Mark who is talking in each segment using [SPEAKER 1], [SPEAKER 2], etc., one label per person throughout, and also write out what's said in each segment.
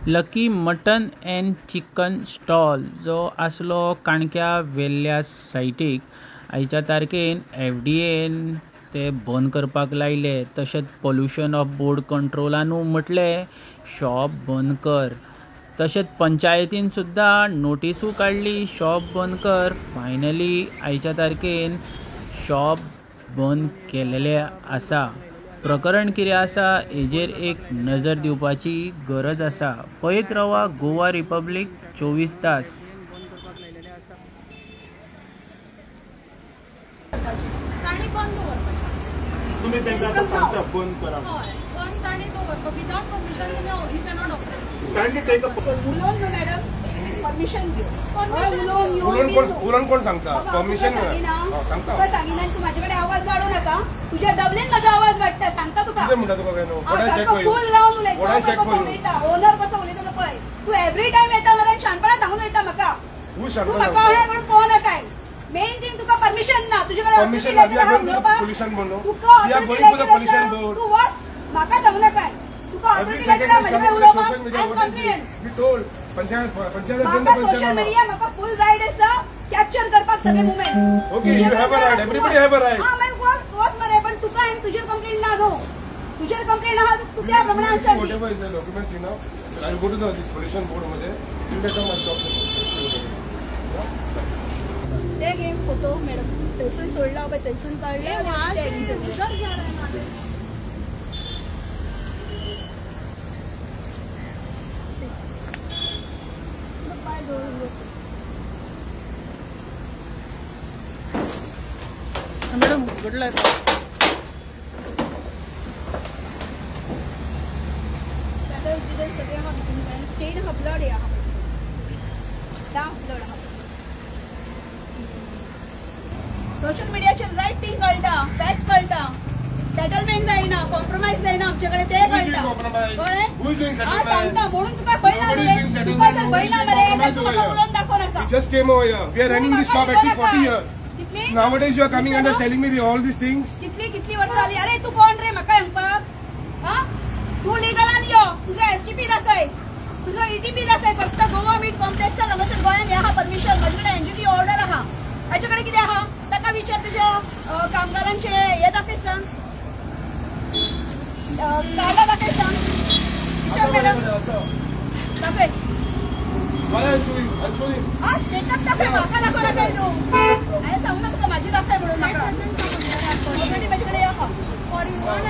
[SPEAKER 1] Lucky mutton end chicken stall जो आसलो काणक्या वेल्ल्या सायटीक आयच्या तारखेन FDA ते बंद करपाक लायले। तशेंच पोल्यूशन ऑफ बोर्ड कंट्रोलानू म्हटले शॉप बंद कर। तशेंच पंचायतीन सुद्धा नोटिसूय काडली शॉप बंद कर। फायनली आयच्या तारखेन शॉप बंद केलेले आसा। प्रकरण कितें आसा हेजेर एक नजर दिवपाची गरज आसा। पळयत रावा गोवा रिपब्लीक 24 तास।
[SPEAKER 2] तुम्ही त्यांना सांगता बंद करा
[SPEAKER 3] परमिशन
[SPEAKER 2] उलोवन कोण सांगता परमिशन सांगता
[SPEAKER 3] सांगितलं तू माझ्याकडे आवाज वाढवू नका। तुझ्या डबलेन माझा आवाज वाटता सांगता तुका
[SPEAKER 2] म्हणता तुका काय नो कोणाय सेट होईल
[SPEAKER 3] फुल राऊंड उलयता ओनर कसो उलयता पळय तू एवरी टाइम येता मरे शानपणा सांगून येता म्हाका
[SPEAKER 2] तू
[SPEAKER 3] म्हाका हे म्हणून कोण काय मेन थिंग तुका परमिशन ना तुझ्याकडे
[SPEAKER 2] परमिशन पोल्यूशन बोलो या going for the pollution board
[SPEAKER 3] तू वाच म्हाका सांगू नका तुका ऑथॉरिटी माझ्याकडे उलोवपाक
[SPEAKER 2] we told panchayat
[SPEAKER 3] social media म्हाका फुल राइट आसा कॅप्चर करपाक सगळे moments
[SPEAKER 2] okay you have a right everybody have a right
[SPEAKER 3] हां मैं कोच मरे पण तुका आणि तुझे कंप्लेंट ना गो तुझे कंप्लेंट आहा तू त्या प्रमाणे आन्सर दी
[SPEAKER 2] whatever is the documents you know I will go to this pollution board मध्ये यू गेट माय डॉक्युमेंट्स
[SPEAKER 3] ते गेम फोटो मॅडम तहसील सोडला बाय तहसील काढले
[SPEAKER 1] मॅडम कुठला
[SPEAKER 3] सगळे हा स्टेन हा ब्लड या ब्लड हा सोशल मीडियाचे राईट थिंग कळटा फॅक्ट कळटा सेटलमेंट जायना कॉम्प्रोमाइज जायना आमच्याकडे ते कळटा हा सांगता म्हणून तुका भय ना तुका जर भय ना मरे तुका बोलून दाखव नका
[SPEAKER 2] just came over here we are running this shop at 40 years
[SPEAKER 3] कितली
[SPEAKER 2] nowadays you are coming and telling me all these things
[SPEAKER 3] कितली वर्ष झाली अरे तू कोण रे म्हाका सांगपाक हा तू लीगलान यो तुझा STP दाखय तुझा ETP दाखय फक्त गोवा मीट कॉम्प्लेक्स हांगासर गोंयान ह्या परमिशन माझ्याकडे NGT ऑर्डर आहा ताच्याकडे कितें आहा ताका विचार तुझ्या कामगारांचे हे दाखय सांग काला दाखय सांग विचार मॅडम दाखय आज देतात दाखय म्हाका दाखव नका तू हांवें सांगू ना तुका माझी दाखय म्हणून म्हाका ऑलरेडी माझ्याकडे आहा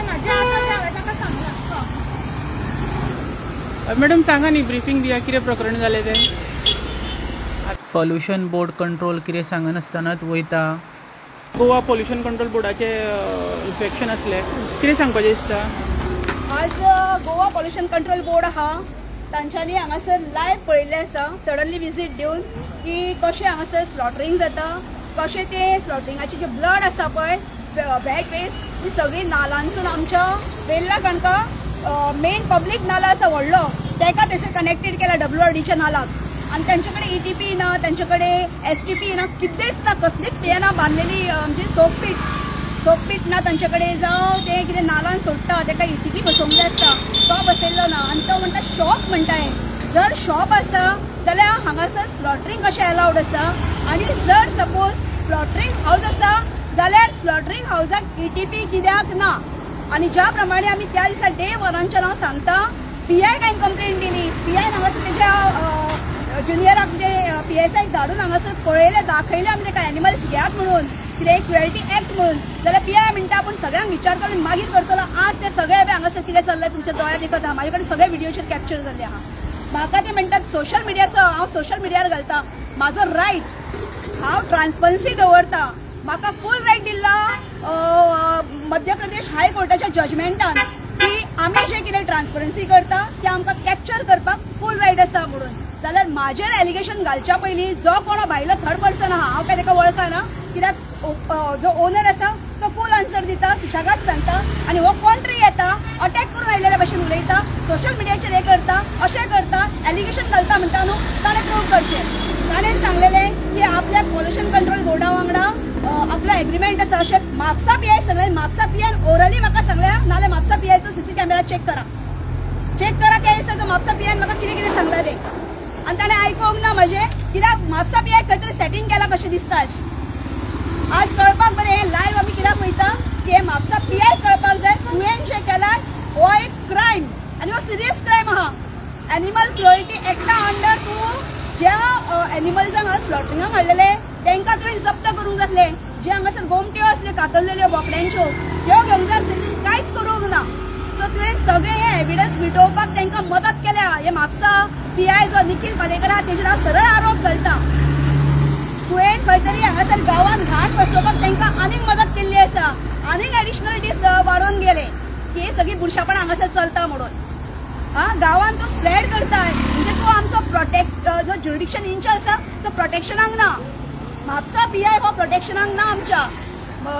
[SPEAKER 3] माझे आसा ते हांवें ताका सांगला
[SPEAKER 1] मॅडम सांगा न्ही ब्रीफिंग दिया कितें प्रकरण जालें तें। पोल्यूशन बोर्ड कंट्रोल कितें सांगनासतनाच वयता गोवा पोल्यूशन कंट्रोल बोर्डाचे इन्स्पेक्शन आसलें कितें सांगपाचें दिसता।
[SPEAKER 3] आज गोवा पोल्यूशन कंट्रोल बोर्ड आहा तांच्यांनी हांगासर लायव्ह पळयल्लें आसा सडनली विजीट दिवन की कशें हांगासर स्लॉटरिंग जाता कशें ते स्लॉटरिंगाचे जे ब्लड आसा पळय वेट वेस्ट ही सगळी नालांसून आमच्या वेल्ला काणका मेन पब्लीक नाला आसा व्हडलो तेका थंयसर कनेक्टेड केला WRDच्या नालाक आणि त्यांच्याकडे ETP ना त्यांच्याकडे STP ना कितेंच ना कसलीच पियेना बांदलेली आमची सोकपीट ना तांच्याकडे जावं ते कितें नालान सोडटा तेका ETP बसोवंक जाय आसता तो बसयल्लो ना आनी तो म्हणटा शॉप म्हणटाय जर शॉप आसा जाल्यार हांगासर स्लॉटरिंग कशें अलाउड आसा आणि जर सपोज स्लॉटरिंग हाऊस आसा जाल्यार स्लॉटरिंग हाऊसाक ETP कित्याक ना आणि ज्या प्रमाणे आमी त्या दिसा डे 1च्यान हांव सांगता PI काय कंप्लेंट दिली PI हांगासर तेज्या ज्युनियराक म्हणजे PSIक धाडून हांगासर पळयले दाखयले आमी तेका एनिमल्स घेयात म्हणून कितें क्रुएल्टी एक्ट म्हणून जाल्यार PI म्हणटा आपूण सगळ्यांक विचारतलो मागीर करतलो आज ते सगळे हांगासर कितें चल्लें तुमच्या दोळ्यात दिसत आहा म्हाजे कडेन सगळे व्हिडिओचेर कॅप्चर जाल्ले आहा म्हाका ते म्हणटात सोशल मीडियाचो हांव सोशल मीडियार घालता म्हाजो रायट हांव ट्रान्सपरन्सी दवरता म्हाका फूल रायट दिला मध्य प्रदेश हायकोर्टाच्या जजमेंटान की आमी जे कितें ट्रान्सपरन्सी करता ते आमकां कॅप्चर करपाक फूल रायट आसा म्हणून जाल्यार म्हाजेर एलिगेशन घालच्या पयलीं जो कोण भायलो थर्ड पर्सन आहा हांव काय ताका वळखना कित्याक जो ओनर आसा तो फूल आन्सर दिता सुशागाद सांगता आणि हो कोण तरी येता अटॅक करून आयलेल्या भशेन उलयता सोशल मिडियाचेर हे करता अशें करता एलिगेशन घालता म्हणटा न्हू ताणें प्रूव करचें ताणें सांगलेलें की आपल्या पोल्यूशन कंट्रोल बोर्डा वांगडा आपलो एग्रीमेंट आसा अशें म्हापसा PI सगळें म्हापसा PIन ओरली म्हाका सांगल्या नाल्यार म्हापसा PIचो CC कॅमेरा चेक करा त्या दिसाचो म्हापसा PIन म्हाका कितें कितें अशें दिसताच. आज कळपाक बरें हे लायव्ह आमी कित्याक पळयता की हे म्हापसा PI कळपाक जाय तुवें जें केलां हो एक क्रायम आनी हो सिरियस क्रायम आहा. एनिमल क्रुएल्टी एक्टा अंडर तूं ज्या एनिमल्सांक स्लॉटरिंगाक हाडलेले तांकां तुवें जप्त करूंक जातले. जे हांगासर गोमट्यो असल्यो कातरलेल्यो बोकड्यांच्यो त्यो घेवंक जाय आसल्यो कांयच करूंक ना. सो तुवें सगळे हे एविडन्स मिटोवपाक तांकां मदत केल्या. हे म्हापसा PI जो निखिल पालेकर आहा तेजेर हांव सरळ आरोप घालता. तुवें खंय तरी हांगासर गांवांत घाट बसोवपाक तांकां आनीक मदत केल्ली आसा. आनीक एडिशनल दीस वाडोवन गेले की ही सगळी बुरशापणां हांगासर चलता म्हणून. गांवांत तूं स्प्रेड करताय म्हणजे तूं आमचो जो ज्युरिडिक्शन इंचार्ज आसा तो प्रोटेक्शनाक ना. म्हापसा PI हो प्रोटेक्शनाक ना आमच्या.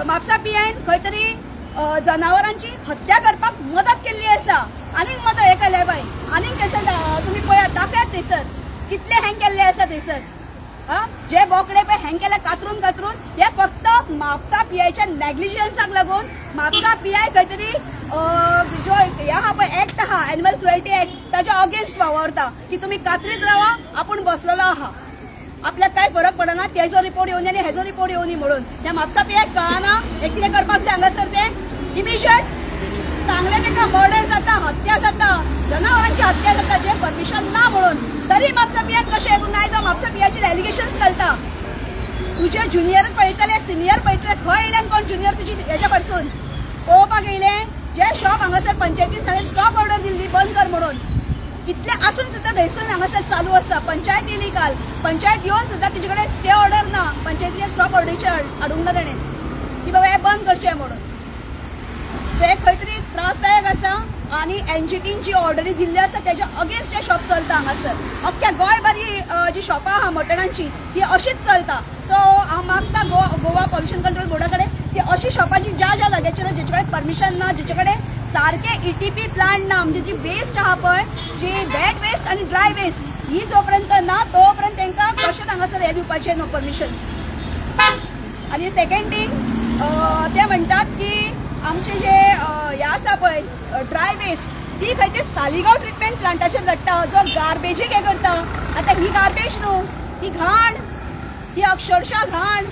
[SPEAKER 3] म्हापसा PIन खंय तरी जनावरांची हत्या करपाक मदत केल्ली आसा. आनीक मदत हे केले बाय आनीक थंयसर तुमी पळयात दाखयात थंयसर कितले हँग केल्ले आसा थंयसर. जे बोकडे पळय हँग केले कातरून हे फक्त म्हापसा PIच्या नेग्लिजन्साक लागून. म्हापसा PI खंय तरी जो हे आहा पळय एक्ट आहा एनिमल क्रुएल्टी एक्ट ताच्या अगेन्स्ट वावरता की तुमी कात्रीत रावा आपूण बसलेलो आहा आपल्याक काय फरक पडना तेजो रिपोर्ट येवनी आनी हेजो रिपोर्ट येवनी म्हणून. त्या म्हापसा PI कळना हे कितें करपाक जाय हांगासर ते इमिजिएट सांगले ताका मर्डर जाता हत्या जाता जनावरांची हत्या जाता जे परमिशन ना म्हणून तरी म्हापसा PIन कशें हेगून नाय जावं म्हापसा PIचेर एलिगेशन्स घालता. तुजे ज्युनियर पळयतले सिनियर पळयतले खंय येयल्यान कोण ज्युनियर तुजी हेच्या कडसून पळोवपाक येयले जे शॉप हांगासर पंचायतीन सांगले स्टॉप ऑर्डर दिल्ली बंद कर म्हणून. इतले आसून सुद्दां थंयसून हांगासर चालू आसा. पंचायत येयली काल पंचायत येवन सुद्दां तेजे कडेन स्टे ऑर्डर ना. पंचायतीचे स्टॉप ऑर्डरीचेर हाडूंक ना ताणें की बाबा हे बंद करचें म्हणून. सो हे खंय तरी त्रासदायक आसा आनी NGTन जी ऑर्डरी दिल्ली आसा तेज्या अगेन्स्ट हे शॉप चलता हांगासर. अख्ख्या गोंयभरी जी शॉपां आहा मटणांची ही अशीच चलता. सो हांव मागता गोवा पॉल्युशन कंट्रोल बोर्डा कडेन की अशी शॉपांची ज्या जाग्याचेर जेचे कडेन परमिशन ना जेचे कडेन सारखे ETP प्लांट ना म्हणजे जी वेस्ट आहा पळय जी वेट वेस्ट आनी ड्राय वेस्ट ही जोपर्यंत ना तोपर्यंत तांकां कशेंच हांगासर हे दिवपाचे नो परमिशन्स. आनी सेकंड थिंग ते म्हणटात की आमचे जे हे आसा पळय ड्राय वेस्ट ती खंय ते सालिगांव ट्रिटमेंट प्लांटाचेर धाडटा जो गार्बेजीक हे करता. आतां ही गार्बेज न्हू ही घाण ही अक्षरशः घाण.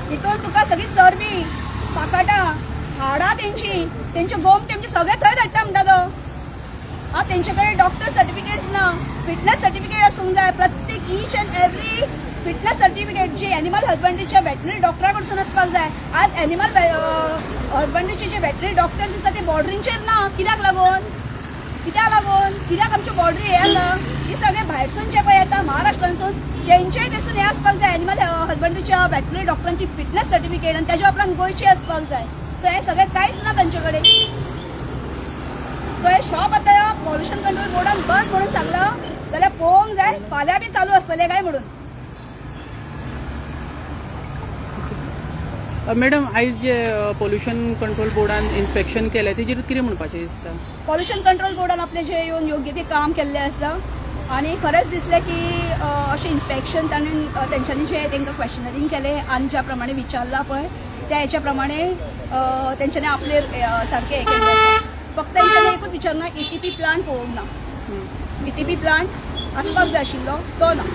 [SPEAKER 3] हितून तुका सगळी चरबी पाकाटां हाडां तेंचे गोमटे म्हणजे सगळे थंय धाडटा म्हणटा तो. तेंचे कडेन डॉक्टर सर्टिफिकेट्स ना फिटनेस सर्टिफिकेट आसूंक जाय. प्रत्येक each and every fitness certificate जी एनिमल हजबंड्रीच्या वेटनरी डॉक्टरा कडसून आसपाक जाय. आज एनिमल हजबंड्रीचे जे वेटनरी डॉक्टर्स आसा ते बॉर्डरींचेर ना. कित्याक लागून कित्याक आमच्या बॉर्डरी हे ना ही सगळे भायरसून जे पळय येता महाराष्ट्रांसून तेंचेय थंयसून हे आसपाक जाय एनिमल हजबंड्रीच्या वेटनरी डॉक्टरांची फिटनेस सर्टिफिकेट आनी तेज्या उपरांत गोंयची आसपाक जाय. सो हे सगळें कांयच ना तांचे कडेन. सो हे शॉप आतां पॉल्युशन कंट्रोल बोर्डान बंद म्हणून सांगला जाल्यार पळोवंक जाय फाल्यां बी चालू आसतले काय म्हणून.
[SPEAKER 4] मॅडम आयज जे पॉल्युशन कंट्रोल बोर्डान इन्स्पेक्शन केलें तेजेर कितें म्हणपाचें दिसता.
[SPEAKER 3] पॉल्युशन कंट्रोल बोर्डान आपले जे येवन योग्य ते काम केल्लें आसा आनी खरेंच दिसलें की अशें इन्स्पेक्शन तेंच्यांनी जे तांकां क्वेश्चनरींग केलें आनी ज्या प्रमाणे विचारला पळय त्या हेच्या प्रमाणे तेंच्यांनी आपले सारकें हें केल्लें आसा. फक्त तेंच्यांनी एकूच विचारना ETP प्लांट पळोवंक ना. ETP प्लांट आसपाक जाय आशिल्लो तो ना.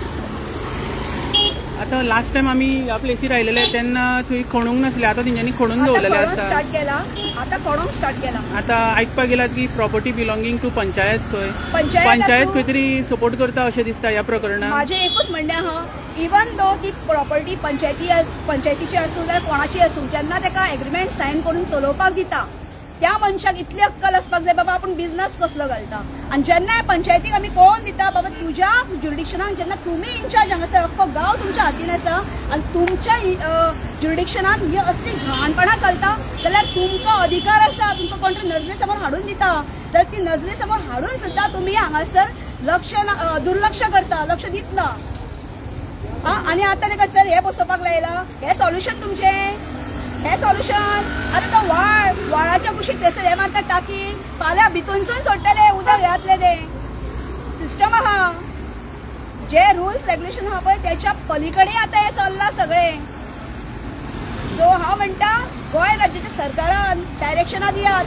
[SPEAKER 4] आतां लास्ट टायम आमी ह्या प्लेसीर आयलेले तेन्ना थंय खणूंक नासले आतां तेंच्यांनी खणून दवरलेले आसा.
[SPEAKER 3] स्टार्ट केला आतां खणूंक स्टार्ट केला.
[SPEAKER 4] आतां आयकपाक गेल्यात की प्रॉपर्टी बिलॉंगींग टू पंचायत खंय तरी सपोर्ट करता अशें दिसता ह्या प्रकरणात.
[SPEAKER 3] म्हाजें एकूच म्हणणें आहा इवन दो ती प्रॉपर्टी पंचायतीची आसूं जाल्यार कोणाची आसूं जेन्ना ताका एग्रीमेंट सायन करून चलोवपाक दिता त्या मनशाक इतली अक्कल आसपाक जाय बाबा आपूण बिझनस कसलो घालता. आनी जेन्ना पंचायतीक आमी कळोवन दिता बाबा तुज्या ज्युरिडिक्शनाक जेन्ना तुमी इंचार्ज हांगासर अख्खो गांव तुमच्या हातीन आसा आनी तुमच्या ज्युरिडिक्शनान ही असली घाणपणां चलता जाल्यार तुमकां अधिकार आसा तुमकां कोण तरी नजरे समोर हाडून दिता तर ती नजरे समोर हाडून सुद्दां तुमी हांगासर दुर्लक्ष करता लक्ष दित ना. आनी आतां ताका चल हे बसोवपाक लायला हे सॉल्युशन तुमचें हे सॉल्युशन. आतां तो व्हाळाच्या कुशीक थंयसर हे मारता टाकी फाल्यां भितूनसून सोडटले उदक येतले ते सिस्टम आहा. जे रुल्स रेग्युलेशन आहा पळय तेच्या पलीकडे आतां हे चल्लां सगळें. सो हांव म्हणटा गोंय राज्याच्या सरकारान डायरेक्शनां दियात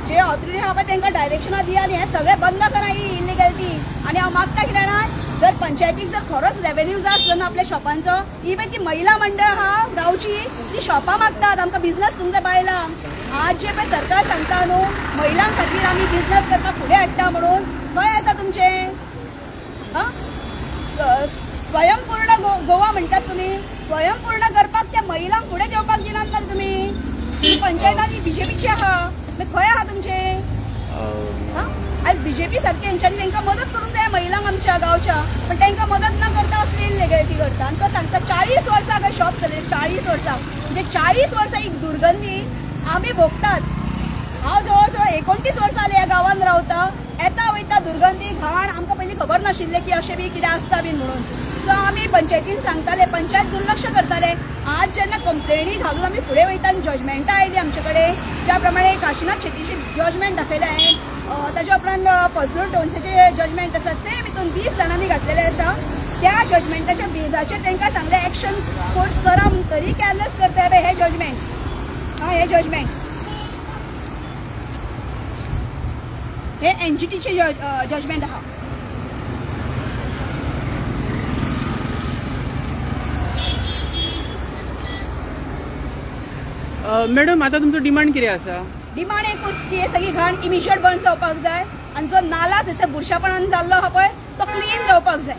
[SPEAKER 3] जे ऑथॉरिटी आहा पळय तांकां डायरेक्शनां दियात हे सगळें बंद करा ही इलिगॅलिटी. आनी हांव मागता कितें जाणा जर पंचायतीक जर खरोच रेव्हेन्यू जाय आसलो ना आपल्या शॉपांचो, इवन ती महिला मंडळ आहा गांवची ती शॉपां मागतात आमकां बिझनस तुमच्या बायलांक. आज जे पळय सरकार सांगता न्हू महिलां खातीर आमी बिझनस करपाक फुडें हाडटा म्हणून, खंय आसा तुमचें? स्वयंपूर्ण गोवा म्हणटात तुमी, स्वयंपूर्ण करपाक त्या महिलांक फुडें देवपाक दिनात मरे तुमी पंचायतांनी बीजेपीचे आहा, खंय आहा तुमचे? आज बीजेपी सारखे हेंच्यांनी तांकां मदत करूंक जाय महिलांक आमच्या गांवच्या, पण तांकां मदत न करता असली इलिगॅलिटी करता. आनी तो सांगता 40 वर्सां काय शॉप चलयले, 40 वर्सां म्हणजे 40 वर्सां एक दुर्गंधी आमी भोगतात. हांव जवळ जवळ 29 वर्सां जाली ह्या गांवांत रावता, येता वयता दुर्गंधी घाण आमकां पयलीं खबर नाशिल्लें की अशें बी कितें आसता बीन म्हणून. सो आमी पंचायतीन सांगताले, पंचायत दुर्लक्ष करताले. आज जेन्ना कंप्लेनी घालून आमी फुडें वयता आनी जजमेंटां आयली आमचे कडेन, ज्या प्रमाणे काशिनाथ शेट्टीची जजमेंट दाखयलें हांवें, ताच्या उपरांत फजलूर टोन्सेचे जजमेंट आसा, सेम हितून 20 जाणांनी घातलेले आसा. त्या जजमेंटाच्या बेजाचेर तांकां सांगलें एक्शन फोर्स करा म्हणून, तरी केअरलेस करता हे जजमेंट. हे जजमेंट हे एनजीटीचे जजमेंट आहा.
[SPEAKER 4] मॅडम आता तुमचो डिमांड कितें आसा?
[SPEAKER 3] डिमांड एकूच की हे सगळी घाण इमिजिएट बंद जावपाक जाय आनी जो नाला थंयसर बुरशापणान जाल्लो आहा पळय तो क्लीन जावपाक जाय.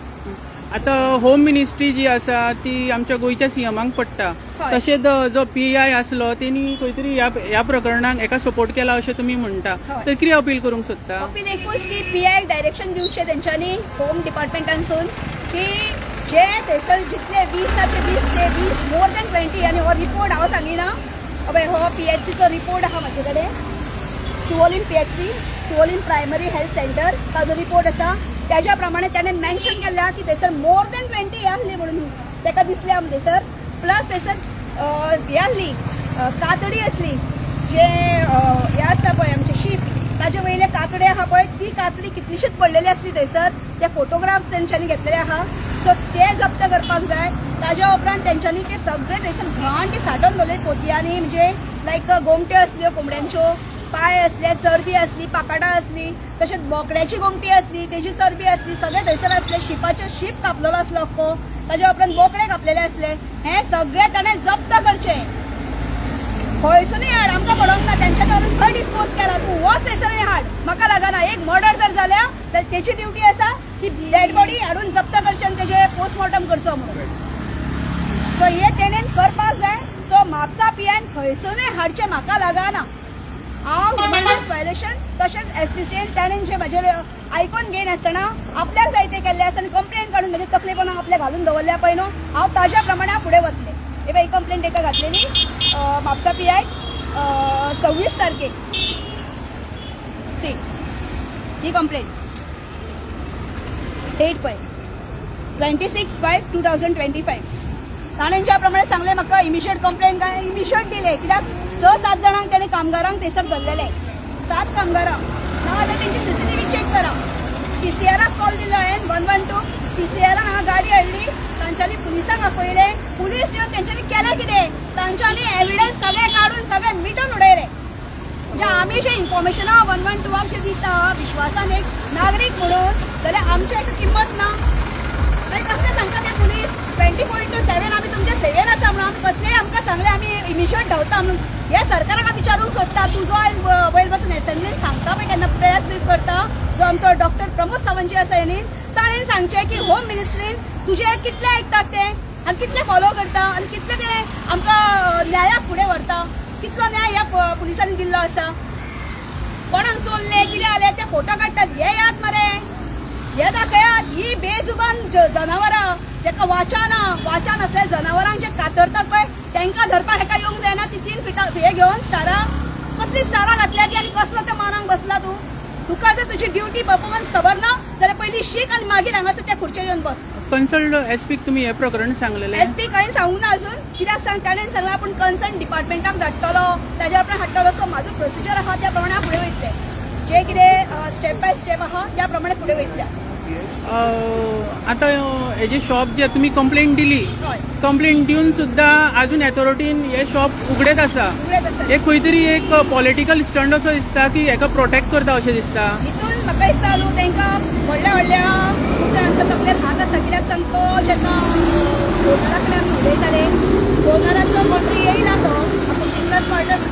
[SPEAKER 4] आता होम मिनिस्ट्री जी आसा ती आमच्या गोयच्या सीएमांक पडटा, तशेंच जो PI आसलो तेणी खंय तरी ह्या प्रकरणाक एका सपोर्ट केला अशें तुमी म्हणटा, तर कितें अपील करूंक सोदता?
[SPEAKER 3] अपील एकूच की PI डायरेक्शन दिवचें तेंच्यांनी होम डिपार्टमेंटानसून की जे थंयसर जितले 20 ते 20 मोर दॅन 20 आनी हो रिपोर्ट हांव सांगिना पळय, हो PHCचो रिपोर्ट आहा म्हाजे कडेन, Siolim PHC Siolim primary health centre ताजो रिपोर्ट आसा. त्याच्या प्रमाणे त्याने मेन्शन केल्या की थंयसर मोर दॅन 20 आहली म्हणून ताका दिसले आम थंयसर. प्लस थंयसर हे आहली कातडी असली जे हे आसता पळय आमचे शीप ताजे वयले कातडे आहा पळय, ती कातडी कितलीशीच पडलेली असली थंयसर, ते फोटोग्राफ्स तेंच्यांनी घेतलेले आहा. सो ते जप्त करपाक जाय. ताज्या उपरांत तेंच्यांनी ते सगळे थंयसर घाण ती साठोवन दवरले पोतयांनी, म्हणजे लायक गोमट्यो असल्यो कोंबड्यांच्यो, पाय असले, चरबी असली, पाकाडां असली, तशेंच बोकड्याची गोमटी असली, तेजी चरबी असली, सगळे थंयसर असले. शिपाचे शीप कापलेलो असलो अख्खो, ताज्या उपरांत बोकडे कापलेले असले. हे सगळे ताणें जप्त करचे. खंयसूनय हाड आमकां पडोंक ना, तेंच्या कडून खंय डिस्पोज केला तूं वच थंयसर हाड, म्हाका लागना. एक मर्डर जर जाल्या तर तेची ड्युटी आसा ती डेड बॉडी हाडून जप्त करचे आनी तेजे पोस्टमॉर्टम करचो म्हणून. सो हे तेणेन करपाक जाय. सो म्हापसा PIन खंयसूनय हाडचें म्हाका लागना. हांव ह्युमन रायट्स वायलेशन तशेंच SPCन ताणें जे म्हाजेर आयकून घेयनासतना आपल्याक जाय तें केल्लें आसा आनी कंप्लेन काडून म्हजे तकलेपणाक आपल्या घालून दवरल्या पळय न्हू, हांव ताज्या प्रमाणे फुडें वतलें. हे पळय कंप्लेन ताका घातलेली म्हापसा PI 26 तारखेक. सी ही कंप्लेन डेट पळय 26/5/2025. ताणें ज्या प्रमाणे सांगलें म्हाका इमिजिएट कंप्लेन काय इमिजिएट दिले, कित्याक 6-7 जाणांक तेणें कामगारांक थंयसर धरलेले, 7 कामगारां. नाजाल्यार तेंची CCTV चेक करा. TCRाक कॉल दिलो हांवें 112. TCRान हांगा गाडी हाडली, तांच्यांनी पुलिसांक आपयले. पुलीस येवन तेंच्यांनी केलें कितें, तांच्यांनी एविडन्स सगळे काडून सगळे मिटून उडयले. म्हणजे आमी जे इन्फॉर्मेशन 112 जे दिता विश्वासान एक नागरीक म्हणून, जाल्यार आमची हाका किंमत ना. मागीर कसले सांगता ते पुलीस 24/7 आमी तुमच्या सेवेन आसा म्हणून. आमी कसलेय आमकां सांगलें आमी इमिजिएट धांवता म्हणून. हे सरकाराक विचारूंक सोदता. तूं जो आयज वयर बसून एसेंब्लीन सांगता पळय केन्ना प्रेस ब्रीफ करता, जो आमचो डॉक्टर प्रमोद सावंत जी आसा हेणी, ताणें सांगचें की होम मिनिस्ट्रीन तुजे कितले आयकतात ते आनी कितले फॉलो करता आनी कितले ते आमकां न्यायाक फुडें व्हरता. कितलो न्याय ह्या पुलिसांनी दिल्लो आसा, कोणाक चोरले कितें जालें ते फोटो काडटात, हे याद मरे, हे दाखयात. ही बेजुबान जनावरां जेका वाचा असल्या जनावरांक जे कातरतात पळय तांकां धरपाक हेका येवंक जायना. ती 3 फिटां हे घेवन स्टारां, कसली स्टारां घातल्या ती आनी कसलो त्या मानाक बसला तूं. तुका जर तुजी ड्युटी परफॉर्मन्स खबर ना जाल्यार पयलीं शीक आनी मागीर हांगासर त्या खुर्चेर येवन बस.
[SPEAKER 4] कन्सल्ड SPक तुमी हे प्रकरण सांगलेलें?
[SPEAKER 3] SP कांय सांगूंक ना अजून. कित्याक सांग, ताणें सांगलां आपूण कन्सर्न डिपार्टमेंटाक धाडटलो, ताज्या उपरांत हाडटलो. सो म्हाजो प्रोसिजर आहा त्या प्रमाणे हांव फुडें वयतलें. जे कितें स्टेप बाय स्टेप आहा त्या प्रमाणे फुडें वयतलें.
[SPEAKER 4] आता हेजे शॉप जे तुम्ही कंप्लेंट दिली, कंप्लेंट दिवन सुद्धा अजून अथॉरिटीन हे शॉप उगडेच आसा. हे खंय तरी एक पॉलिटिकल स्टंट असो दिसता की हेका प्रोटेक्ट करता अशें दिसता.
[SPEAKER 3] हितून म्हाका दिसता न्हू तांकां व्हडल्या खूब जाणांच्या तकलेंत हात आसा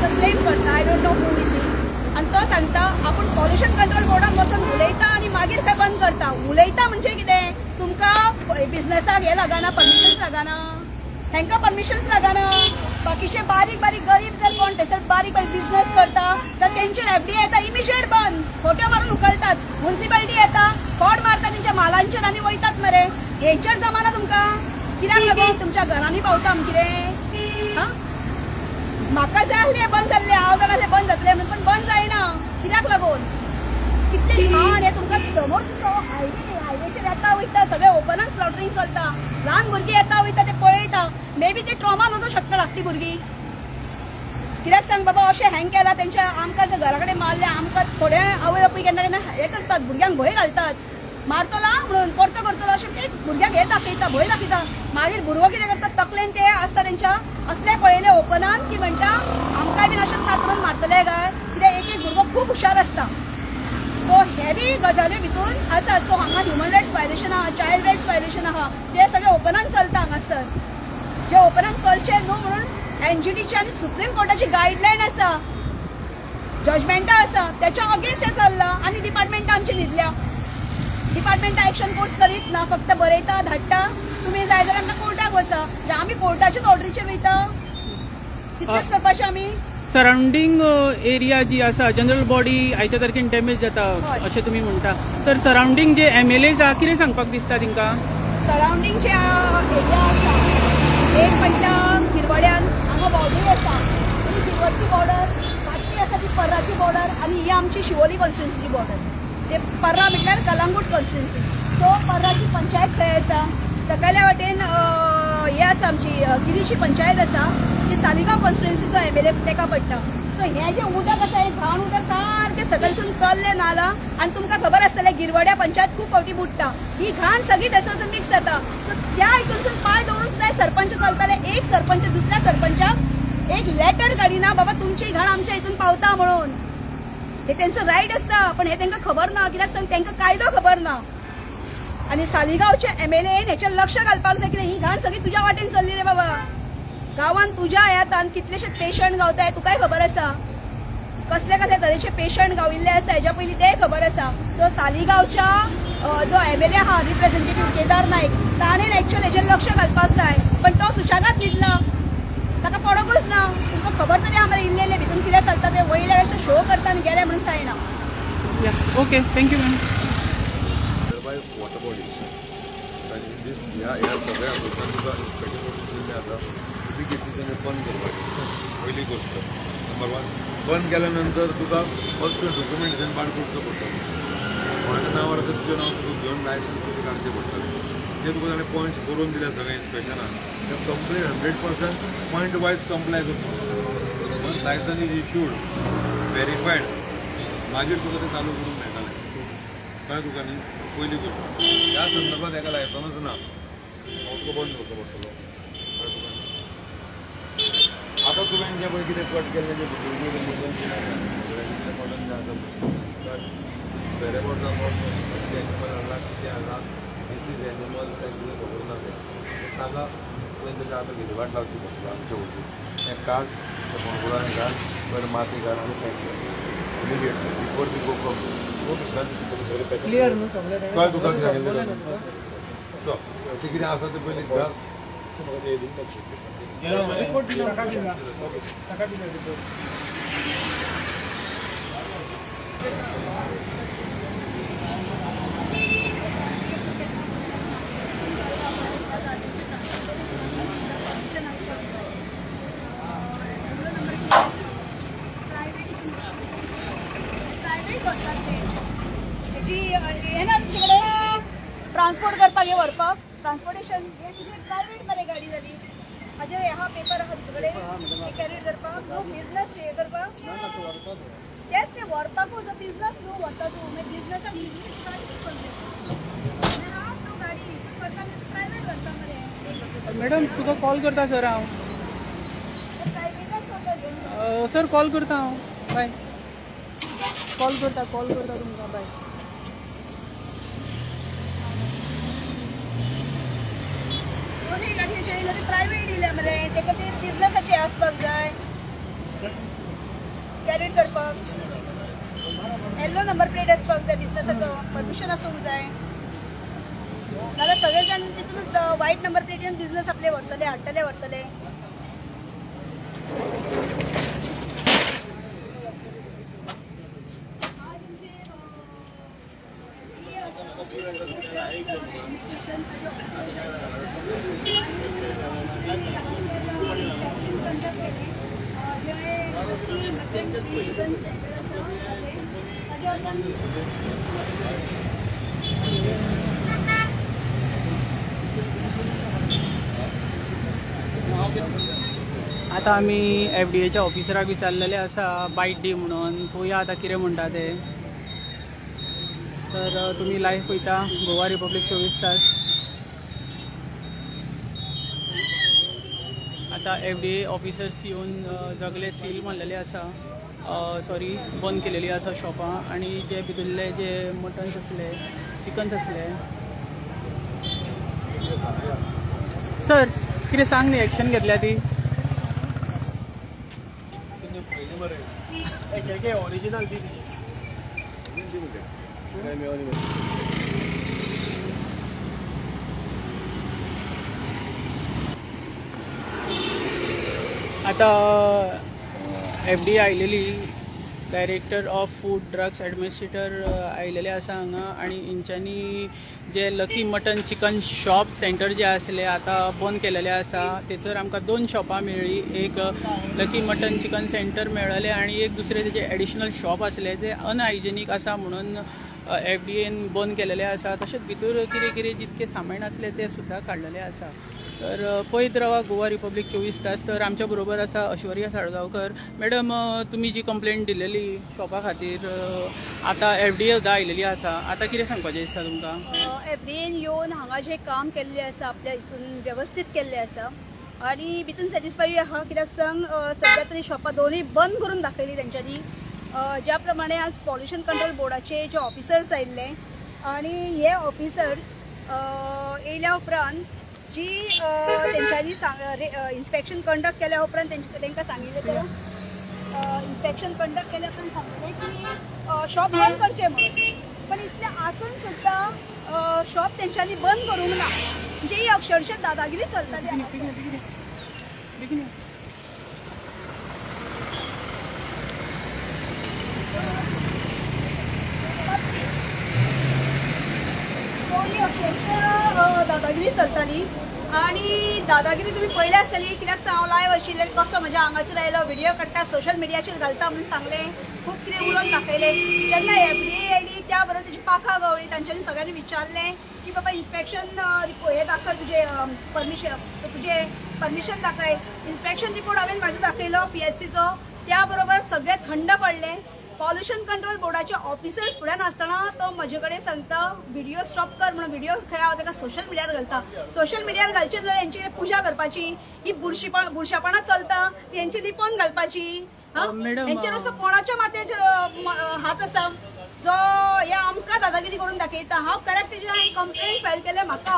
[SPEAKER 3] असं क्लेम करता. I don't know who is he. आणि तो सांगता आपण पॉल्युशन कंट्रोल बोर्डान वचून उलयता आनी मागीर खंय बंद करता. उलयता म्हणजे कितें, तुमकां बिझनेसाक हे लागना, परमिशन्स लागना, हेंकां परमिशन्स लागना. बाकीचे बारीक बारीक गरीब जर कोण थंयसर बारीक बारीक बिझनेस करता तर तेंचेर FDA येता, इमिजिएट बंद, खोट्यो मारून उखलतात. म्युन्सिपालिटी येता, फॉड मारता तेंच्या मालांचेर आनी वयतात मरे. हेंचेर जमाना तुमकां. कित्याक लागून तुमच्या घरांनी पावता कितें? हां, म्हाका जाय आसले बंद जाल्ले, हांव जाण आसले बंद जातले म्हणून, पण बंद जायना. कित्याक लागून? कितले घाण हे तुमकां समोर दिसता. हायवेचेर येता वयता सगळे ओपनान स्लॉटरिंग चलता. ल्हान भुरगीं येता वयता ते पळयता. मे बी ते ट्रॉमान वचूं शकता धाकटी भुरगीं. कित्याक सांग बाबा, अशें हँग केला तेंच्या. आमकां जर घरा कडेन मारले, आमकां थोडे आवय बापूय केन्ना केन्ना हे करतात, भुरग्यांक भंय घालतात. मारतलो म्हणून, परतो करतलो अशें एक भुरग्यांक हे दाखयता, भंय दाखयता. मागीर भुरगो कितें करतात, तकलेन ते आसता तेंच्या असले पळयले ओपनान की म्हणटा आमकांय बीन अशें कातरून मारतले काय. कित्याक एक एक भुरगो खूब हुशार आसता. सो हे बी गजाल्यो भितून आसात. सो हांगा ह्युमन रायट्स वायलेशन आहा, चायल्ड रायट्स वायलेशन आहा, जे सगळे ओपनान चलता हांगासर. जे ओपनान चलचे न्हू म्हणून NGTची आनी सुप्रीम कोर्टाची गायडलायन आसा, जजमेंटां आसा, त्याच्या अगेन्स्ट हे चल्ला. आनी डिपार्टमेंटां आमची न्हिदल्या. डिपार्टमेंटां एक्शन कोर्स करीत ना, फक्त बरयता, धाडटा. तुमी जाय जाल्यार आमकां कोर्टाक वचा. आमी कोर्टाच्याच ऑर्डरीचेर वयता. तितलेंच करपाचें आमी.
[SPEAKER 4] सराउंडिंग एरिया जी आसा, जनरल बॉडी आयच्या तारखेन डॅमेज जाता अशें तुमी म्हणटा. तर सराउंडिंग जे MLAs आहा, कितें सांगपाक दिसता तिंका?
[SPEAKER 3] सराउंडिंग जे एरिया आसा, एक म्हणटा किरवाड्यान हांगा बावडी आसा, ही किरवडची बॉर्डर, फाटली आसा ती पर्राची बॉर्डर, आनी ही आमची शिवोली कॉन्स्टिट्युन्सीची बॉर्डर. जे पर्रा म्हटल्यार कलंगूट कॉन्स्टिट्युन्सी. सो पर्राची पंचायत खंय आसा, सकयल्या वाटेन हे आसा आमची गिरीची पंचायत आसा, जी सालिगांव कॉन्स्टिट्युन्सीचो MLA तेका पडटा. सो हे जे उदक आसा, हे घाण उदक सारकें सकयलसून चल्ले नाला. आनी तुमकां खबर आसतलें गिरवाड्या पंचायत खूब फावटी बुडटा. ही घाण सगळी थंयसर मिक्स जाता. सो त्या हितूनसून पाय दवरून सुद्दां सरपंच चलताले. एक सरपंच दुसऱ्या सरपंचाक एक लेटर काडिना, बाबा तुमची घाण आमच्या हितून पावता म्हणून. हे तेंचो रायट आसता, पण हे तांकां खबर ना. कित्याक सांग, तांकां कायदो खबर ना. आनी सालिगांवचे MLAन हेचेर लक्ष घालपाक जाय. कित्याक ही घाण सगळी तुज्या वाटेन चल्ली रे बाबा. गांवांत तुज्या येतात कितलेशेच पेशंट गावताय, तुकाय खबर आसा. कसले कसले तरेचे पेशंट गाविल्ले आसा, हेच्या पयलीं तेय खबर आसा. सो सालिगांवच्या जो MLA आहा, रिप्रेझेंटेटिव्ह केदार नायक, ताणें एक्चुअली हेचेर लक्ष घालपाक जाय. पण तो सुशागात न्हिदला, ताका पडोकूच ना. तुमकां खबर तरी आहा मरे इल्लेले भितून कितें चलता ते. वयले वेळेस शो करता आनी गेले म्हणून जायना.
[SPEAKER 4] Okay, thank you ma'am.
[SPEAKER 5] Water bodies ह्या सगळ्या गोष्टी तुका इन्स्पेक्टर आसा ती घेतली बंद करपाची. पहिली गोष्ट नंबर 1, बंद केल्यानंतर तुका फर्स्ट डॉक्युमेंटेशन पाड करचो पडटलें. कोणाच्या नांवार आतां तुजें नांव तुका घेवन लायसन्स तुका काडचें पडटलें. ते तुका ताणें पॉयंट्स करून दिल्या सगळ्या इन्स्पेक्शनान. ते कंप्लीट 100% पॉयंट वायज कंप्लाय करता. Once licence is issued, verified, मागीर तुका तें चालू करूंक मेळटलें. कळ्ळें तुका न्ही. पयली गोष्ट ह्या संदर्भात एका लायसन्स ना, तुका बंद करचो पडटलो. आतां तुवें जे पळय कितें कट केल्लें जे वेरेबॉट एनिमल हाडला, कितें हाडला, डिसीज एनिमल कितें खबर ना तें ताका तुवें तेच्या आतां विल्हेवाट लावची पडटली. आमच्या वचून हें काड, त्या फोंडकुलान घाल, बरें माती घाल आनी thank you immediately before the go come. Clear न्हू सगळें कळ्ळें तुका सांगिल्लें. सो तें कितें आसा तें पयलीं घाल.
[SPEAKER 3] ट्रान्सपोर्ट करपाक हे व्हरपाक, ट्रान्सपोर्टेशन हे तुजें प्रायवेट मरे गाडी जाली. हाजे ह्या पेपर आहा तुजे कडेन कॅरी करपाक, न्हू बिझनस हे करपाक. तेच ते व्हरपाकूच बिझनस न्हू व्हरता तूं. मागीर बिझनसाक गाडी करता प्रायवेट करता मरे.
[SPEAKER 4] मॅडम तुका कॉल करता सर हांव. सर कॉल करता हांव. बाय. कॉल करता तुमकां. बाय.
[SPEAKER 3] प्रायवेट इले मरे, ते खातीर बिझनसाचे आसपाक जाय. कॅरेट करपाक येल्लो नंबर प्लेट आसपाक जाय बिझनेसाचो परमिशन आसूंक जाय नाल्यार सगळे जाण तितूनच व्हाईट नंबर प्लेटीन बिझनेस आपले व्हरतले हाडटले
[SPEAKER 4] आता आमी FDA ऑफिसराक विचारलेले आसा बाईट डी म्हणून पळोवया आतां कितें म्हणटा ते तर तुम्ही लाईव्ह पळयता गोवा रिपब्लीक 24 तास आता FDA ऑफिसर्स येवन सगळे सील मारलेले आसा सॉरी बंद केलेली आसा शॉपां आणि जे भितरले जे मटन्स आसले चिकन्स आसले सर कितें सांग न्ही एक्शन घेतल्या ती
[SPEAKER 2] ओरिजिनल दी
[SPEAKER 4] आता FDA आयलेली director of food drugs administrator आयलेले आसा हांगा आनी हेंच्यांनी जे Lucky mutton chicken shop center जे आसले आतां बंद केलेले आसा तेचर आमकां 2 शॉपां मेळ्ळी एक लकी मटन चिकन सेंटर मेळ्ळले आनी एक दुसरे तेजे एडिशनल शॉप आसले जे अनहायजेनीक आसा म्हणून FDAन बंद केलेले आसा तशेंच भितर कितें कितें जितके सामान आसले ते सुद्दां काडलेले आसा तर पळयत रावा गोवा रिपब्लीक 24 तास तर आमच्या बरोबर आसा ऐश्वर्या साळगांवकर मॅडम तुम्ही जी कंप्लेंट दिलेली शॉपा खातीर आतां FDA सुद्दां आयलेली आसा आतां कितें सांगपाचें दिसता तुमकां
[SPEAKER 3] FDAन येवन हांगा जें काम केल्लें आसा आपल्या हितून वेवस्थीत केल्लें आसा आनी भितून सॅटिस्फाय आहा कित्याक सांग सद्या तरी शॉपां दोनूय बंद करून दाखयली तेंच्यांनी ज्या प्रमाणे आज पॉल्युशन कंट्रोल बोर्डाचे जे ऑफिसर्स आयिल्ले आनी हे ऑफिसर्स येयल्या उपरांत जी तेंच्यांनी इन्स्पेक्शन कंडक्ट केल्या उपरांत तांकां सांगिल्लें तर इन्स्पेक्शन कंडक्ट केल्या उपरांत सांगिल्लें की शॉप बंद करचें म्हणून पण इतलें आसून सुद्दां शॉप तेंच्यांनी बंद करूंक ना म्हणजे ही अक्षरशः दादागिरी चलताली दादागिरी चलताली आणि दादागिरी तुम्ही पळयली आसतली कित्याक हांव लायव्ह आशिल्लें कसो म्हज्या आंगाचेर आयलो व्हिडिओ काडटा सोशल मिडियाचेर घालता म्हणून सांगलें खूब कितें उलोवन दाखयलें जेन्ना FDA आयली त्या बरोबर तेजी पाखां गावली तांच्यांनी सगळ्यांनी विचारलें की बाबा इन्स्पेक्शन हे दाखय तुजें परमिशन दाखय इन्स्पेक्शन रिपोर्ट हांवें म्हाजो दाखयलो PHCचो त्या बरोबर सगळे थंड पडले पॉल्युशन कंट्रोल बोर्डाचे ऑफिसर्स फुड्यान आसतना तो म्हजे कडेन सांगता व्हिडिओ स्टॉप कर म्हणून व्हिडिओ खंय हांव ताका सोशल मिडियार घालता सोशल मिडियार घालचे जाल्यार हेंची पुजा करपाची ही बुरशापणां चलता ती हेंची लिपोवन घालपाची हेंचेर असो कोणाच्या माथ्याचो हात आसा जो ह्या आमकां दादागिरी करून दाखयता हांव करेक्ट तेजेर हांवें कंप्लेंट फायल केलें म्हाका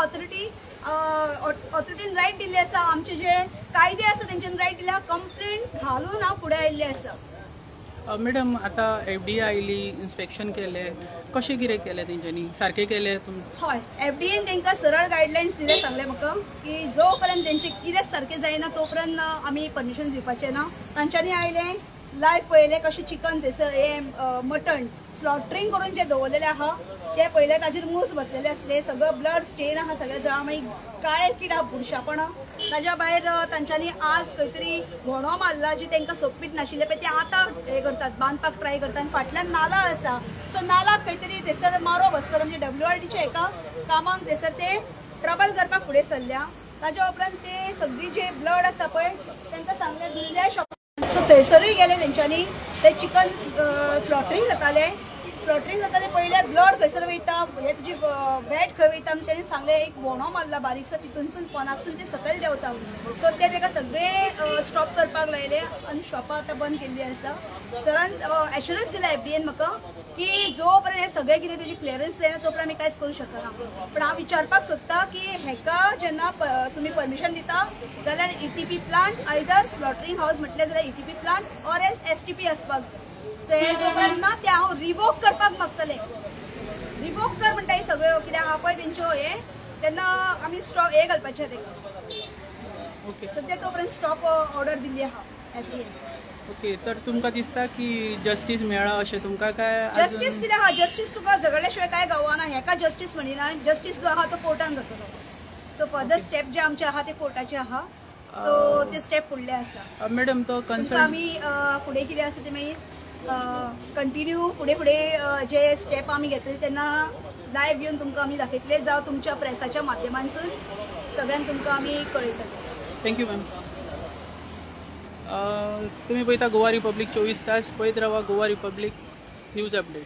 [SPEAKER 3] ऑथॉरिटीन रायट दिल्ली आसा आमचे जे कायदे आसा तेंच्यान रायट दिल्या कंप्लेंट घालून हांव फुडें आयिल्लें आसा
[SPEAKER 4] मॅडम आता FDA आयली इन्स्पेक्शन केलें कशें कितें केलें तेंच्यांनी सारकें केलें
[SPEAKER 3] हय FDAन तांकां सरळ गायडलायन्स दिले सांगलें म्हाका की जो पर्यंत तेंचें कितेंच सारकें जायना तो पर्यंत आमी परमिशन दिवपाचें ना तांच्यांनी आयलें लायव्ह पळयलें कशें चिकन थंयसर हें मटण स्लॉटरिंग करून जे दवरलेलें आहा ते पळयलें ताचेर मूस बसलेले आसले सगळं ब्लड स्टेन आहा सगळें जळा मागीर काळे कीड आहा बुरशापणां ताज्या भायर तांच्यांनी आज खंय तरी घोणो मारला जी तांकां सोंपीत नाशिल्ले पळय ते आतां हें करतात बांदपाक ट्राय करतात आनी फाटल्यान नाला आसा सो नालाक खंय तरी थंयसर मारो बसतलो म्हणजे WRDचे एका कामाक थंयसर ते ट्रबल करपाक फुडें सरल्या ताज्या उपरांत ते सगळी जे ब्लड आसा पळय तांकां सांगलें दुसऱ्या शॉपार सो थंयसरूय गेले तेंच्यांनी ते चिकन स्लॉटरिंग जातालें स्लॉटरिंग जाता ते पहिले ब्लड खंयसर वयता हे तुजी बॅट खंय वयता आनी तेणी सांगलें एक बोंडो मारला बारीकसो तितूनसून पोनाकसून ते सकयल देंवता सो ते ताका सगळे स्टॉप करपाक लायले आनी शॉपां आतां बंद केल्ली आसा सरान एश्युरन्स दिला एफडीएन म्हाका की जो पर्यंत हे सगळें कितें तेजी क्लियरन्स जायना तो पर्यंत आमी कांयच करूं शकना पण हांव विचारपाक सोदता की हेका जेन्ना तुमी परमिशन दिता जाल्यार ईटीपी प्लांट आयदर स्लॉटरिंग हावस म्हटलें जाल्यार ETP plant or else STP आसपाक जाय सो हे जो पर्यंत ना ते हांव रिवोक करपाक मागतलें रिवोक कर म्हणटा ही सगळ्यो कित्याक हांव पळय तेंच्यो हे तेन्ना आमी स्टॉप हे घालपाचें तेका
[SPEAKER 4] ओके
[SPEAKER 3] सद्या तो पर्यंत स्टॉप ऑर्डर दिल्ली आहा एफडीएन
[SPEAKER 4] ओके तर तुमकां दिसता की जस्टीस मेळ्ळा अशें तुमकां काय आजून-
[SPEAKER 3] जस्टीस कितें आहा जस्टीस तुका झगडल्या शिवाय काय गावना हेका जस्टीस म्हणिना जस्टीस जो आहा तो कोर्टान जातलो सो फर्दर स्टेप जे आमचे आहा ते कोर्टाचे आहा सो ते स्टेप फुडले आसा
[SPEAKER 4] मॅडम तो
[SPEAKER 3] तुमकां
[SPEAKER 4] कन्सर्न
[SPEAKER 3] आमी फुडें कितें आसा ते मागीर कंटिन्यू फुडें जे स्टेप आमी घेतले तेन्ना लायव्ह येवन तुमकां आमी दाखयतले जावं तुमच्या प्रेसाच्या माध्यमांतसून सगळ्यांक तुमकां आमी कळयतले
[SPEAKER 4] थँक्यू मॅम तुम्ही पळयता गोवा रिपब्लीक 24 तास पळयत रावा गोवा रिपब्लीक न्यूज अपडेट.